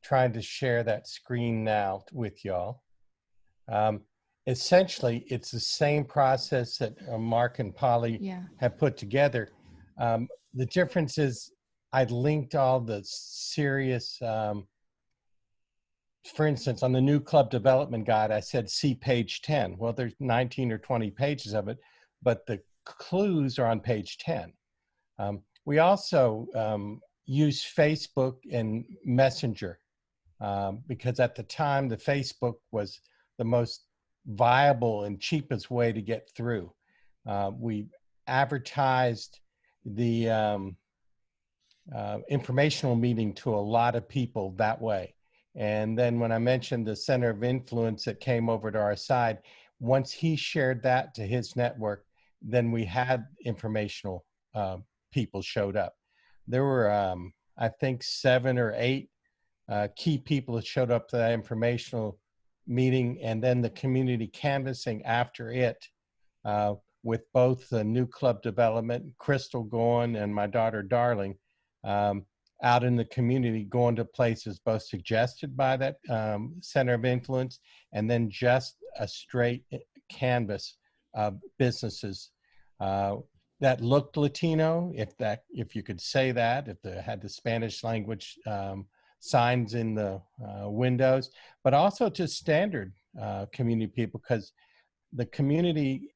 Speaker 6: Trying to share that screen now with y'all. Essentially, it's the same process that Mark and Polly have put together. The difference is I linked all the serious, for instance, on the new club development guide, I said, see page 10. Well, there's 19 or 20 pages of it, but the clues are on page 10. We also use Facebook and Messenger because at the time, the Facebook was the most viable and cheapest way to get through. We advertised the informational meeting to a lot of people that way. And then when I mentioned the center of influence that came over to our side, once he shared that to his network, then we had informational people showed up. There were, I think, 7 or 8 key people that showed up to that informational meeting, and then the community canvassing after it with both the new club development, Crystal going, and my daughter Darling out in the community, going to places both suggested by that center of influence and then just a straight canvas of businesses that looked Latino, if you could say that, if they had the Spanish language signs in the windows, but also to standard community people, because the community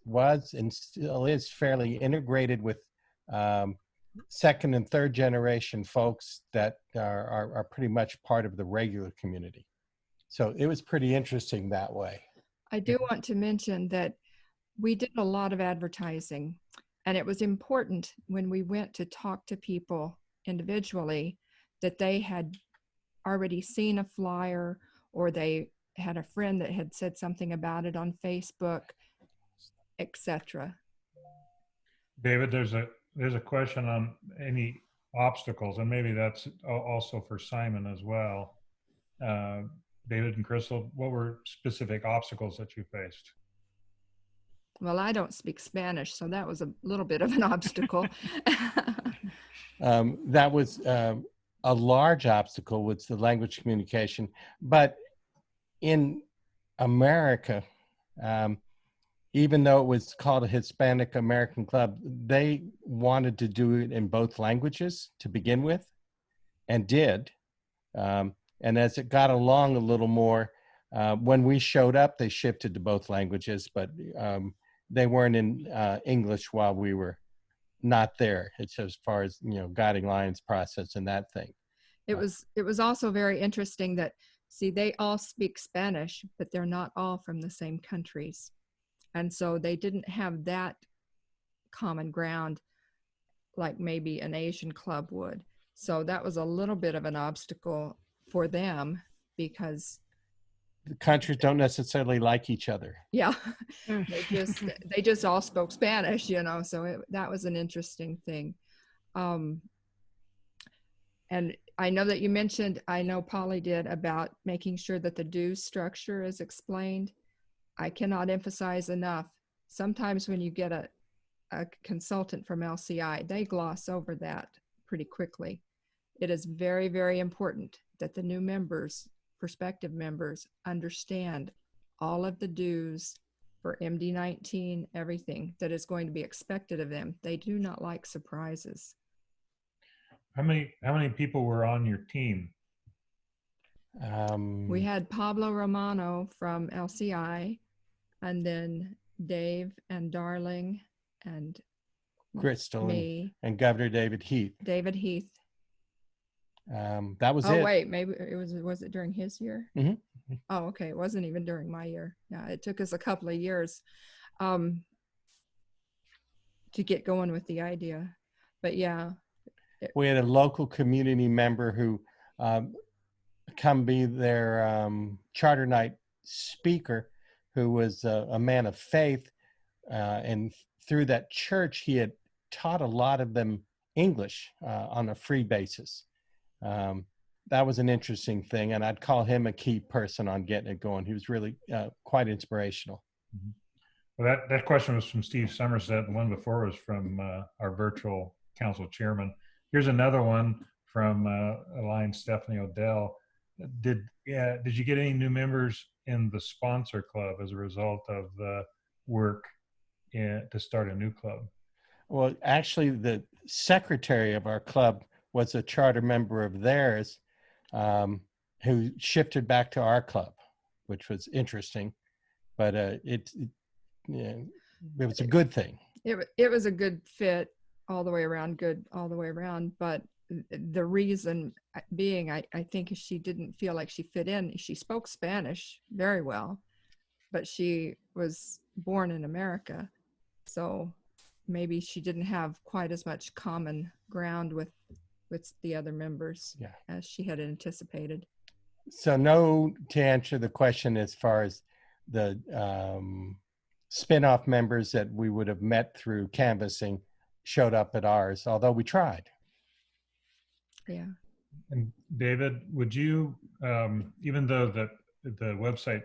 Speaker 6: was and still is fairly integrated with second and third generation folks that are pretty much part of the regular community. So it was pretty interesting that way.
Speaker 5: I do want to mention that we did a lot of advertising, and it was important when we went to talk to people individually that they had already seen a flyer or they had a friend that had said something about it on Facebook, etc.
Speaker 2: David, there's a question on any obstacles, and maybe that's also for Simon as well. David and Crystal, what were specific obstacles that you faced?
Speaker 5: Well, I don't speak Spanish, so that was a little bit of an obstacle.
Speaker 6: That was a large obstacle was the language communication. But in America, even though it was called a Hispanic American Club, they wanted to do it in both languages to begin with, and did. And as it got along a little more, when we showed up, they shifted to both languages, but they weren't in English while we were not there. It's as far as, guiding lines process and that thing.
Speaker 5: It was also very interesting that, see, they all speak Spanish, but they're not all from the same countries. And so they didn't have that common ground like maybe an Asian club would. So that was a little bit of an obstacle for them because
Speaker 6: the countries don't necessarily like each other.
Speaker 5: Yeah, they just all spoke Spanish, so that was an interesting thing. And I know that you mentioned, I know Polly did, about making sure that the dues structure is explained. I cannot emphasize enough. Sometimes when you get a consultant from LCI, they gloss over that pretty quickly. It is very, very important that the new members, prospective members, understand all of the dues for MD-19, everything that is going to be expected of them. They do not like surprises.
Speaker 2: How many people were on your team?
Speaker 5: We had Pablo Romano from LCI, and then Dave and Darling and
Speaker 6: Crystal
Speaker 5: me
Speaker 6: and Governor David Heath. That was it.
Speaker 5: Oh wait, maybe was it during his year?
Speaker 6: Mm-hmm.
Speaker 5: Oh, okay. It wasn't even during my year. Yeah, it took us a couple of years to get going with the idea. But yeah.
Speaker 6: We had a local community member who come be their charter night speaker, who was a man of faith. And through that church, he had taught a lot of them English on a free basis. That was an interesting thing, and I'd call him a key person on getting it going. He was really quite inspirational.
Speaker 2: Mm-hmm. Well, that question was from Steve Somerset. The one before was from our virtual council chairman. Here's another one from line Stephanie Odell. Did you get any new members in the sponsor club as a result of the work to start a new club?
Speaker 6: Well, actually, the secretary of our club was a charter member of theirs, who shifted back to our club, which was interesting. But it was a good thing.
Speaker 5: It was a good fit all the way around, good all the way around. But the reason being, I think she didn't feel like she fit in. She spoke Spanish very well, but she was born in America. So maybe she didn't have quite as much common ground with the other members as she had anticipated.
Speaker 6: So no, to answer the question as far as the spin-off members that we would have met through canvassing showed up at ours, although we tried.
Speaker 5: Yeah.
Speaker 2: And David, would you, even though the website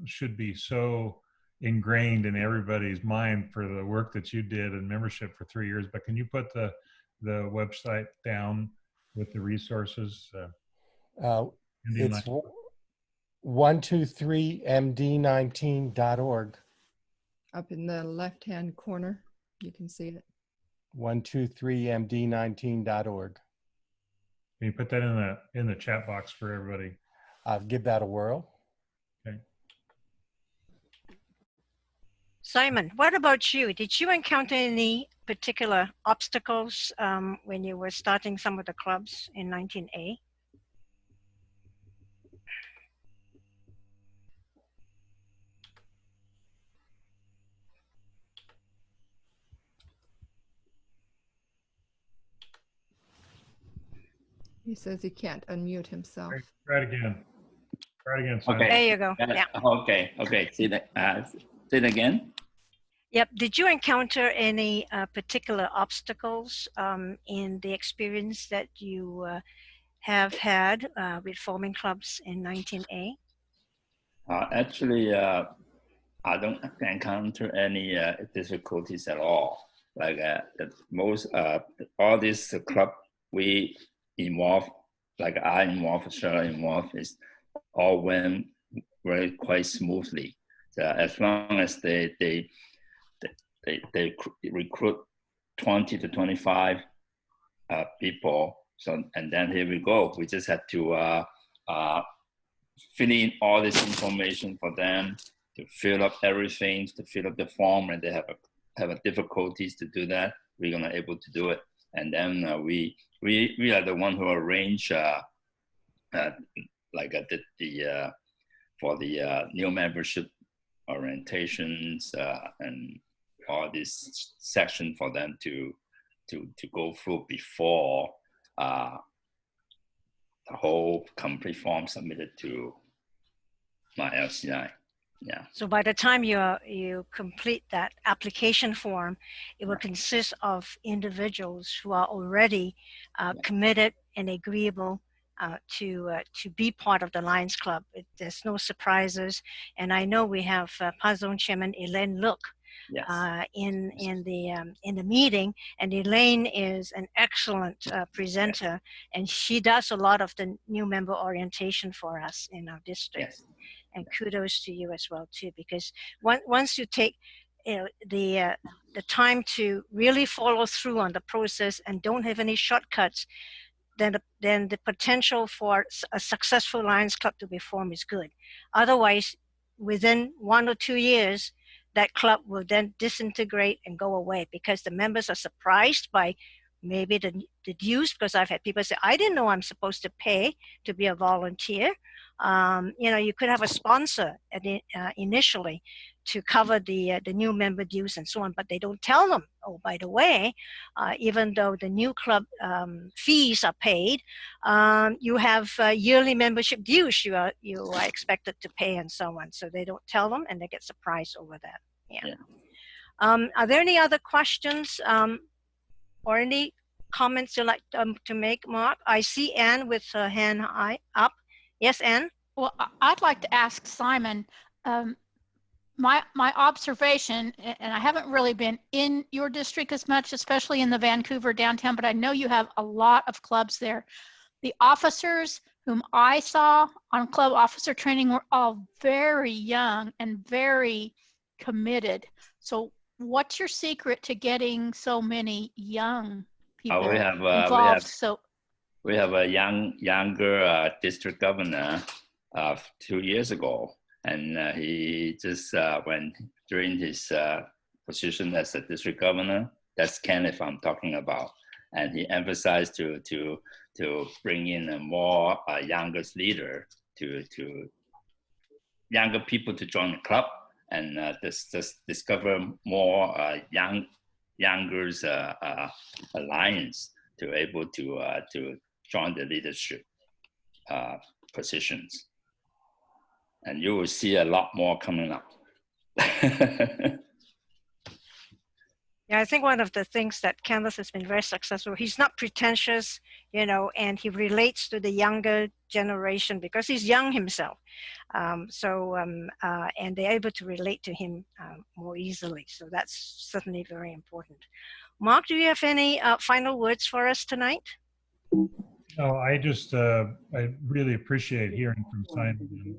Speaker 2: should be so ingrained in everybody's mind for the work that you did in membership for 3 years, but can you put the website down with the resources?
Speaker 6: It's 123md19.org.
Speaker 5: Up in the left-hand corner, you can see it.
Speaker 6: 123md19.org.
Speaker 2: Can you put that in the chat box for everybody?
Speaker 6: I'll give that a whirl.
Speaker 2: Okay.
Speaker 1: Simon, what about you? Did you encounter any particular obstacles when you were starting some of the clubs in 19A?
Speaker 5: He says he can't unmute himself.
Speaker 2: Try it again. Simon.
Speaker 4: Okay.
Speaker 1: There you go. Yeah.
Speaker 4: Okay. Say that again.
Speaker 1: Yep. Did you encounter any particular obstacles in the experience that you have had with forming clubs in 19A?
Speaker 4: Actually, I don't encounter any difficulties at all. Like most all this club we involve, like I involved, Cheryl involved, is all went very quite smoothly. So as long as they recruit 20 to 25 people. So and then here we go. We just had to fill in all this information for them, to fill up everything, to fill up the form, and they have a difficulties to do that. We're gonna able to do it, and then we are the one who arrange like for the new membership orientations and all this section for them to go through before the whole complete form submitted to my LCI. Yeah.
Speaker 1: So by the time you complete that application form, it will consist of individuals who are already committed and agreeable to be part of the Lions Club. There's no surprises, and I know we have Pazon Chairman Elaine Look
Speaker 4: Yes.
Speaker 1: in the meeting, and Elaine is an excellent presenter, and she does a lot of the new member orientation for us in our district.
Speaker 4: Yes.
Speaker 1: And kudos to you as well too, because once you take the time to really follow through on the process and don't have any shortcuts, then the potential for a successful Lions Club to be formed is good. Otherwise, within 1 or 2 years, that club will then disintegrate and go away because the members are surprised by maybe the dues, because I've had people say, I didn't know I'm supposed to pay to be a volunteer. You could have a sponsor initially to cover the new member dues and so on, but they don't tell them, oh, by the way, even though the new club fees are paid, you have yearly membership dues you are expected to pay and so on. So they don't tell them and they get surprised over that. Yeah. Are there any other questions or any comments you'd like to make, Mark? I see Anne with her hand up. Yes, Anne?
Speaker 3: Well, I'd like to ask Simon, my observation, and I haven't really been in your district as much, especially in the Vancouver downtown, but I know you have a lot of clubs there. The officers whom I saw on club officer training were all very young and very committed. So what's your secret to getting so many young people involved?
Speaker 4: We have a younger district governor 2 years ago, and he just when during his position as a district governor, that's Kenneth I'm talking about, and he emphasized to bring in a more youngest leader to younger people to join the club and just discover more youngers alliance to able to join the leadership positions, and you will see a lot more coming up.
Speaker 1: Yeah, I think one of the things that Candace has been very successful, he's not pretentious, and he relates to the younger generation because he's young himself. And they're able to relate to him more easily. So that's certainly very important. Mark, do you have any final words for us tonight?
Speaker 2: No, I just, I really appreciate hearing from Simon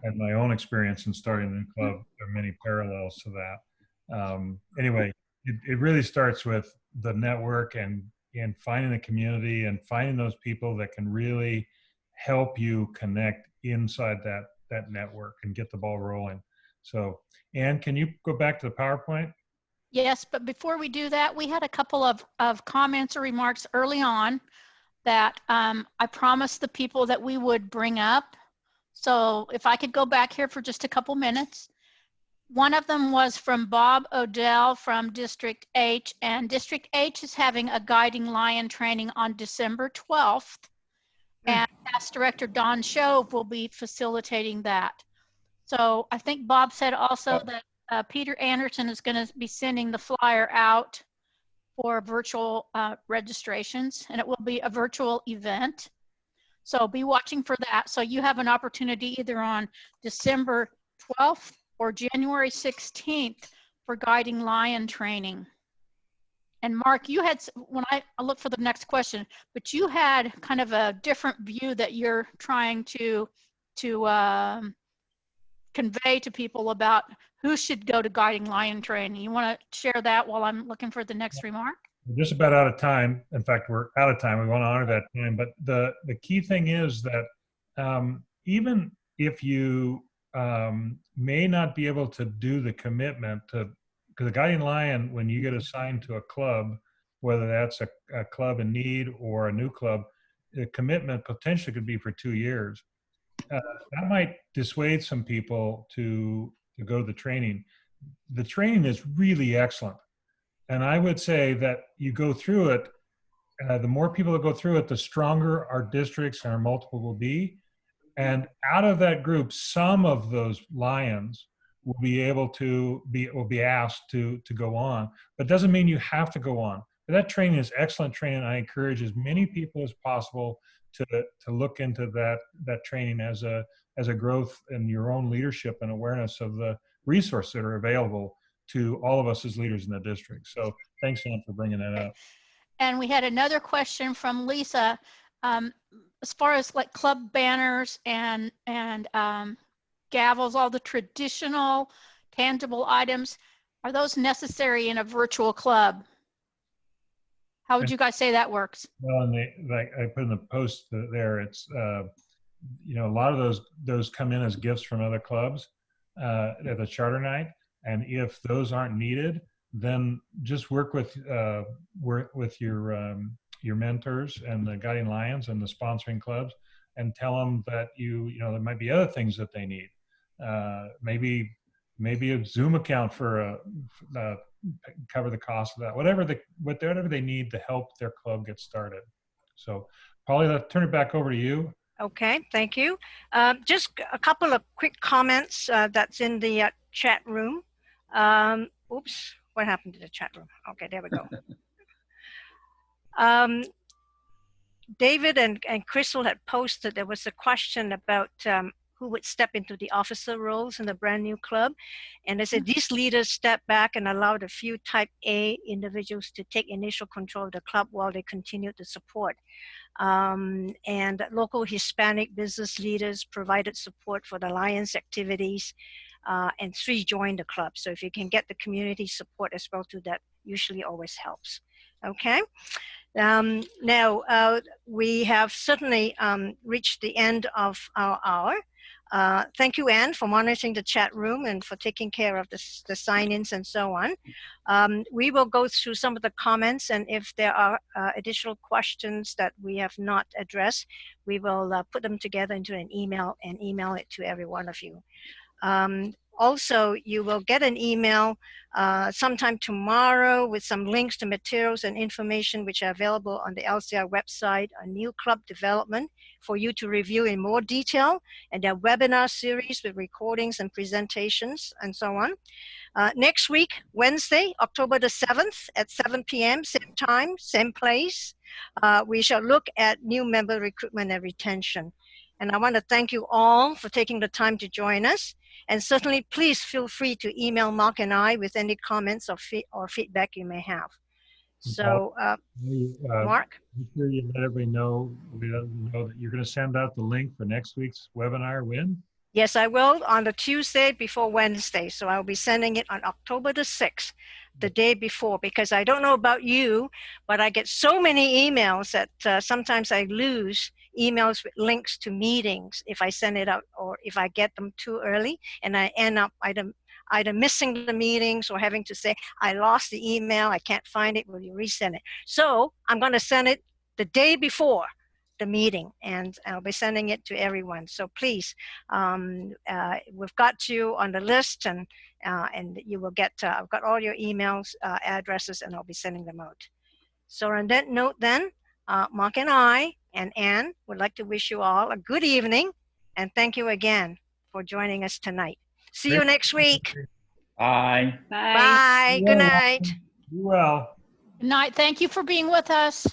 Speaker 2: and my own experience in starting the club. There are many parallels to that. Anyway, it really starts with the network and finding the community and finding those people that can really help you connect inside that network and get the ball rolling. So, Anne, can you go back to the PowerPoint?
Speaker 3: Yes, but before we do that, we had a couple of comments or remarks early on that I promised the people that we would bring up. So if I could go back here for just a couple minutes. One of them was from Bob Odell from District H, and District H is having a guiding lion training on December 12th, and Past Director Don Shove will be facilitating that. So I think Bob said also that Peter Anderson is going to be sending the flyer out for virtual registrations, and it will be a virtual event. So be watching for that. So you have an opportunity either on December 12th or January 16th for guiding lion training. And Mark, you had, when I look for the next question, but you had kind of a different view that you're trying to convey to people about who should go to guiding lion training. You want to share that while I'm looking for the next remark?
Speaker 2: We're just about out of time. In fact, we're out of time. We want to honor that time. But the key thing is that even if you may not be able to do the commitment to, because a guiding lion, when you get assigned to a club, whether that's a club in need or a new club, the commitment potentially could be for 2 years. That might dissuade some people to go to the training. The training is really excellent. And I would say that you go through it, the more people that go through it, the stronger our districts and our multiple will be. And out of that group, some of those lions will be able to be asked to go on. But it doesn't mean you have to go on. But that training is excellent training. I encourage as many people as possible to look into that training as a growth in your own leadership and awareness of the resources that are available to all of us as leaders in the district. So thanks, Ann, for bringing that up.
Speaker 3: And we had another question from Lisa. As far as like club banners and gavels, all the traditional tangible items, are those necessary in a virtual club? How would you guys say that works?
Speaker 2: Well, and like I put in the post there, it's you know, a lot of those come in as gifts from other clubs at the charter night, and if those aren't needed, then just work with your mentors and the guiding lions and the sponsoring clubs, and tell them that you know there might be other things that they need. Maybe a Zoom account for cover the cost of that. Whatever they need to help their club get started. So, Polly, I'll turn it back over to you.
Speaker 1: Okay, thank you. Just a couple of quick comments that's in the chat room. Oops, what happened to the chat room? Okay, there we go. David and Crystal had posted, there was a question about who would step into the officer roles in the brand new club. And they said these leaders step back and allowed a few type A individuals to take initial control of the club while they continue to support. And local Hispanic business leaders provided support for the Lions activities, and 3 joined the club. So if you can get the community support as well too, that usually always helps. Okay. Now, we have certainly reached the end of our hour. Thank you, Anne, for monitoring the chat room and for taking care of the sign-ins and so on. We will go through some of the comments, and if there are additional questions that we have not addressed, we will put them together into an email and email it to every one of you. Also, you will get an email sometime tomorrow with some links to materials and information which are available on the LCR website, a new club development for you to review in more detail, and their webinar series with recordings and presentations and so on. Next week, Wednesday, October the 7th at 7 p.m., same time, same place, we shall look at new member recruitment and retention. And I want to thank you all for taking the time to join us. And certainly, please feel free to email Mark and I with any comments or feedback you may have. So, Mark?
Speaker 2: Make sure you let everybody know, that you're going to send out the link for next week's webinar. When?
Speaker 1: Yes, I will, on the Tuesday before Wednesday. So I'll be sending it on October the 6th, the day before, because I don't know about you, but I get so many emails that sometimes I lose emails with links to meetings if I send it out or if I get them too early, and I end up either missing the meetings or having to say, I lost the email, I can't find it, will you resend it? So I'm going to send it the day before the meeting, and I'll be sending it to everyone. So please, we've got you on the list, and you will get, I've got all your emails, addresses, and I'll be sending them out. So on that note then, Mark and I and Anne would like to wish you all a good evening, and thank you again for joining us tonight. See you next week.
Speaker 4: Bye.
Speaker 7: Bye.
Speaker 1: Bye. Good night.
Speaker 2: Be well.
Speaker 3: Good night. Thank you for being with us.